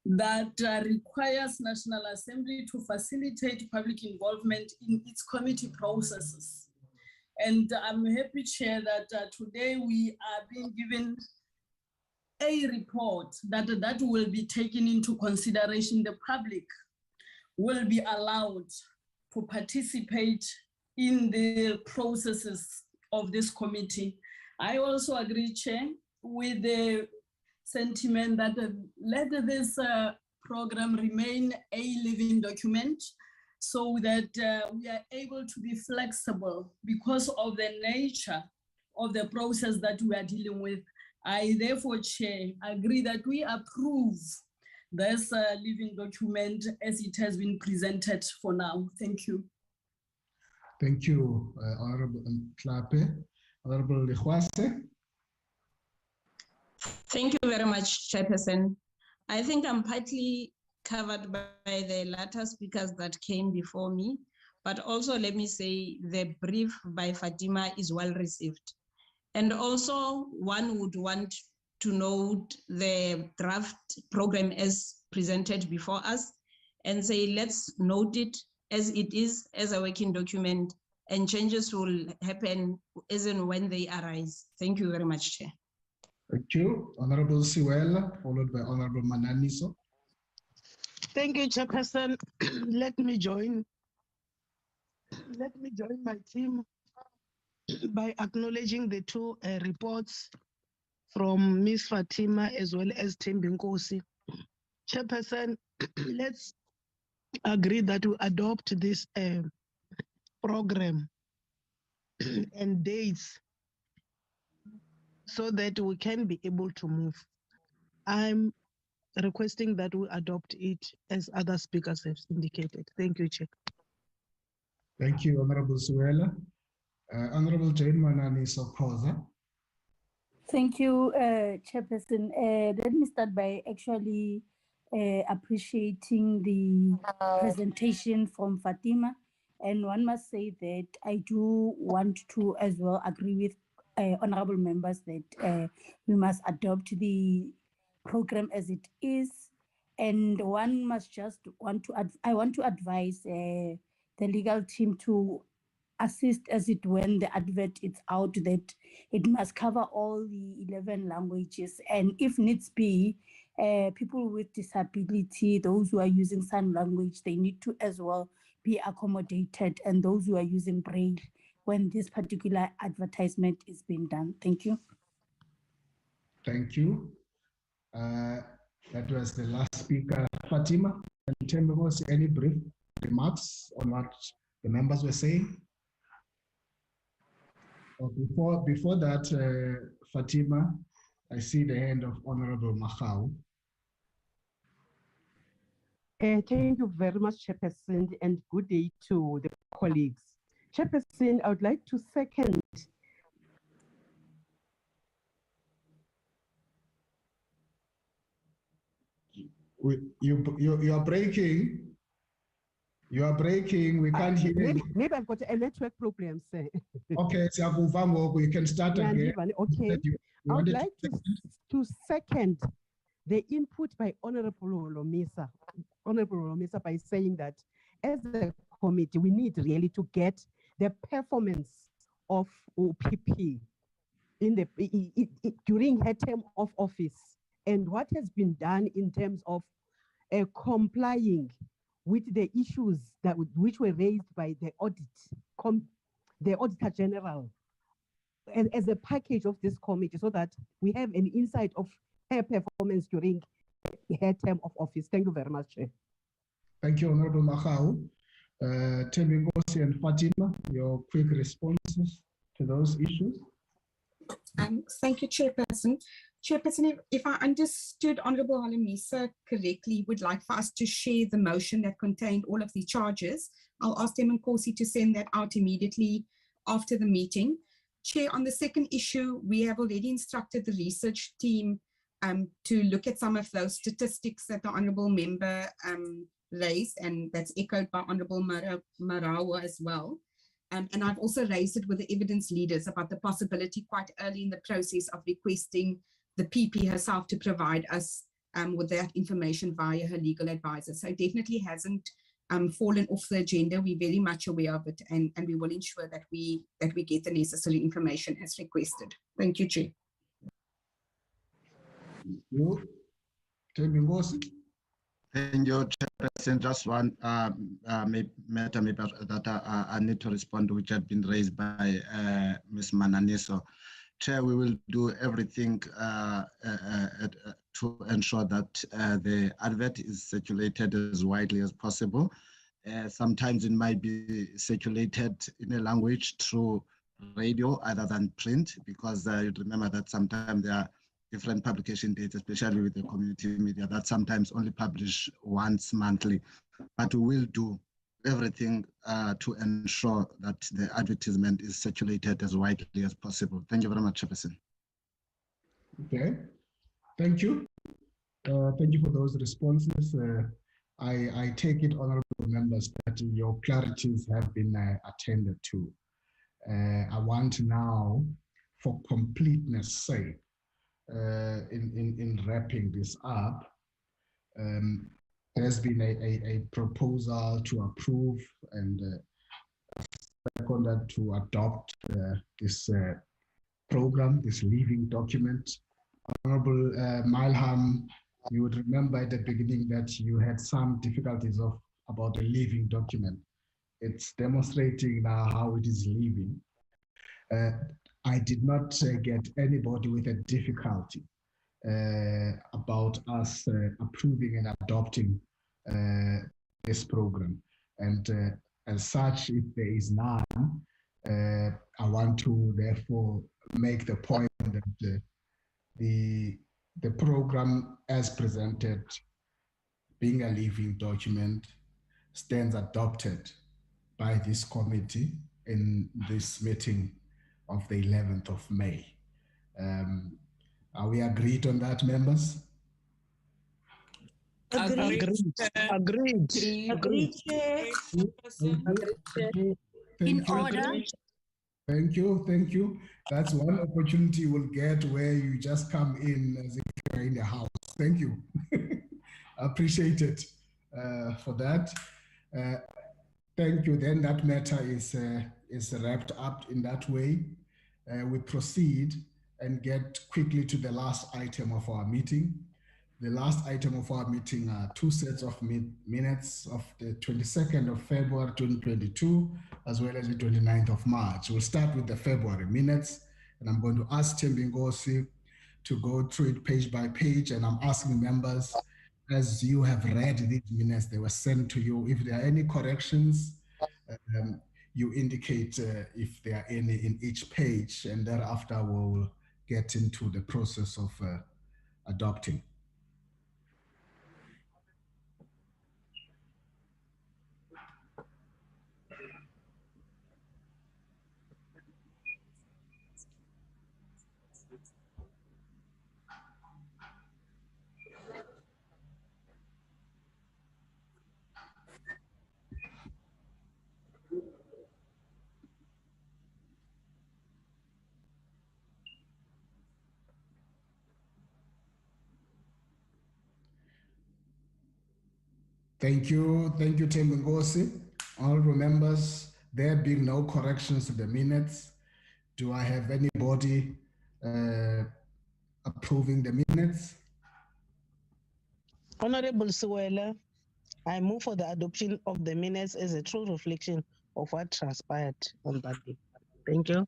that requires National Assembly to facilitate public involvement in its committee processes. And I'm happy, Chair, that today we are being given a report that will be taken into consideration. The public will be allowed to participate in the processes of this committee. I also agree, Chair, with the sentiment that let this program remain a living document so that we are able to be flexible because of the nature of the process that we are dealing with. I therefore, Chair, agree that we approve this living document as it has been presented for now. Thank you.
Thank you, Honorable Tlape. Honorable Lekhwase.
Thank you very much, Chairperson. I think I'm partly covered by the latter speakers that came before me, but also let me say the brief by Fatima is well received. And also one would want to note the draft program as presented before us and say, let's note it as it is as a working document, and changes will happen as and when they arise. Thank you very much, Chair.
Thank you. Honorable Siwela, followed by Honorable Mananiso.
Thank you, Chairperson. Let me join my team by acknowledging the two reports from Ms. Fatima as well as Thembinkosi. Chairperson, let's agree that we adopt this program and dates so that we can be able to move. I'm requesting that we adopt it as other speakers have indicated. Thank you, Chair.
Thank you, Honorable Suela. Honorable Jane Manani Sokoza.
Thank you, Chairperson. Let me start by actually appreciating the presentation from Fatima. And one must say that I do want to as well agree with honorable members that we must adopt the program as it is. And one must just I want to advise the legal team to assist as it when the advert is out that it must cover all the 11 languages, and if needs be, people with disability, those who are using sign language, they need to as well be accommodated, and those who are using Braille when this particular advertisement is being done. Thank you.
Thank you. That was the last speaker, Fatima. And tell me, was any brief remarks on what the members were saying? Before that, Fatima, I see the hand of Honorable Mahau.
Thank you very much, Chairperson, and good day to the colleagues. Chairperson, I would like to second.
You are breaking. You are breaking. We can't hear you.
Maybe I've got a network problem, sir.
Okay, you can start again.
Okay. I would like to second the input by Honorable Lomisa by saying that as a committee, we need really to get the performance of OPP during her term of office and what has been done in terms of complying with the issues which were raised by the Auditor General as a package of this committee, so that we have an insight of her performance during her term of office. Thank you very much, Chair.
Thank you, Honorable Mahau. Tembingosi and Fatima, your quick responses to those issues.
Thank you, Chairperson. Chairperson, if I understood Honorable Halimisa correctly, would like for us to share the motion that contained all of the charges. I'll ask Nkosi to send that out immediately after the meeting. Chair, on the second issue, we have already instructed the research team to look at some of those statistics that the Honorable Member raised, and that's echoed by Honorable Marawa as well. And I've also raised it with the evidence leaders about the possibility quite early in the process of requesting the PP herself to provide us with that information via her legal advisor. So it definitely hasn't fallen off the agenda. We're very much aware of it, and we will ensure that we get the necessary information as requested. Thank you, Chair.
Thank you.
Thank you, Chairperson. Just one matter that I need to respond to, which had been raised by Ms. Mananiso. Chair, we will do everything to ensure that the advert is circulated as widely as possible. Sometimes it might be circulated in a language through radio other than print, because you remember that sometimes there are different publication dates, especially with the community media, that sometimes only publish once monthly. But we will do everything to ensure that the advertisement is circulated as widely as possible. Thank you very much, Chairperson.
Okay, thank you. Thank you for those responses. I take it, honorable members, that your clarities have been attended to. I want now, for completeness sake, in wrapping this up, there's been a proposal to approve and second to adopt this program, this living document. Honorable Malham, you would remember at the beginning that you had some difficulties about the living document. It's demonstrating now how it is living. I did not get anybody with a difficulty about us approving and adopting this program. And as such, if there is none, I want to therefore make the point that the The program as presented, being a living document, stands adopted by this committee in this meeting of the 11th of May. Are we agreed on that, members?
Agreed.
Agreed.
Agreed, Chair.
In order. Thank you. That's one opportunity you will get where you just come in as if you're in the house. Thank you. Appreciate it for that. Thank you. Then that matter is wrapped up in that way. We proceed and get quickly to the last item of our meeting. The last item of our meeting are two sets of minutes of the 22nd of February 2022, as well as the 29th of March. We'll start with the February minutes, and I'm going to ask Thembinkosi to go through it page by page, and I'm asking members, as you have read these minutes, they were sent to you. If there are any corrections, you indicate if there are any in each page, and thereafter we'll get into the process of adopting. Thank you, Thembinkosi. Honorable members, there being no corrections to the minutes, do I have anybody approving the minutes?
Honorable Suwela, I move for the adoption of the minutes as a true reflection of what transpired on that day. Thank you.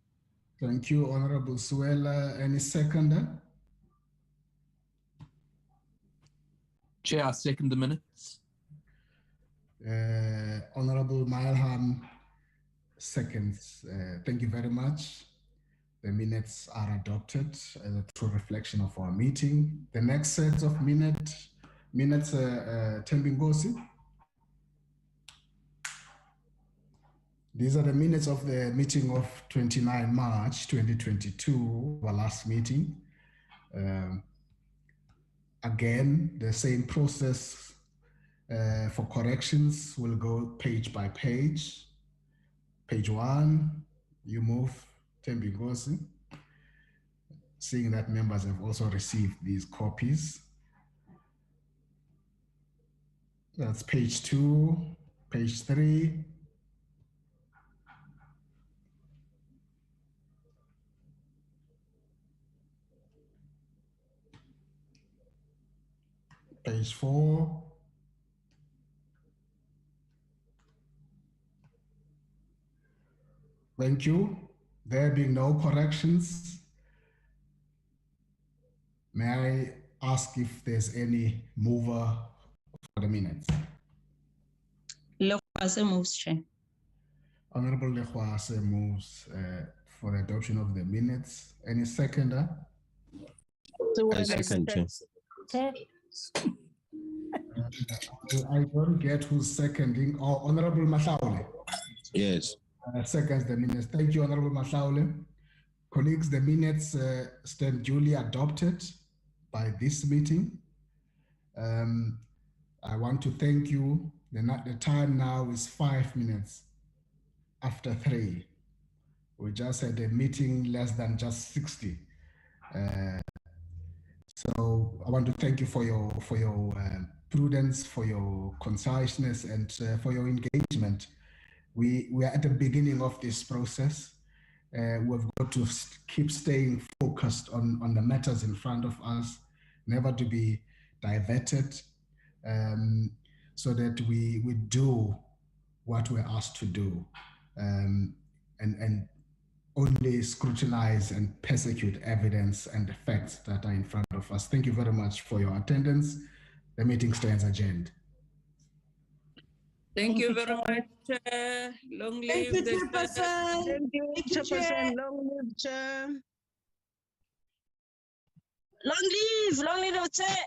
Thank you, Honorable Suwela. Any seconder?
Chair, I second the minutes.
Honorable Mailham seconds. Thank you very much. The minutes are adopted as a true reflection of our meeting. The next set of minutes, Thembinkosi. These are the minutes of the meeting of 29 March 2022, our last meeting. Again, the same process for corrections. We'll go page by page. Page 1, you move, Thembinkosi. Seeing that members have also received these copies. That's page 2, page 3. Page 4. Thank you. There being no corrections, may I ask if there's any mover for the minutes?
Lekwase moves, Chair.
Honorable Lekwase moves for the adoption of the minutes. Any seconder?
I second, Chair.
I don't get who's seconding. Oh, Honorable Mahlaule.
Yes.
Seconds the minutes. Thank you, Honorable Mahlaule. Colleagues, the minutes stand duly adopted by this meeting. I want to thank you. The time now is 5 minutes after 3. We just had a meeting less than just 60. So I want to thank you for your prudence, for your conciseness, and for your engagement. We are at the beginning of this process. We've got to keep staying focused on the matters in front of us, never to be diverted, so that we do what we're asked to do, and only scrutinize and persecute evidence and the facts that are in front of us. Thank you very much for your attendance. The meeting stands adjourned.
Thank you very much, Chair. Long live the
Chairperson. Thank you, Chairperson. Long live, Chair.
Long live the chair.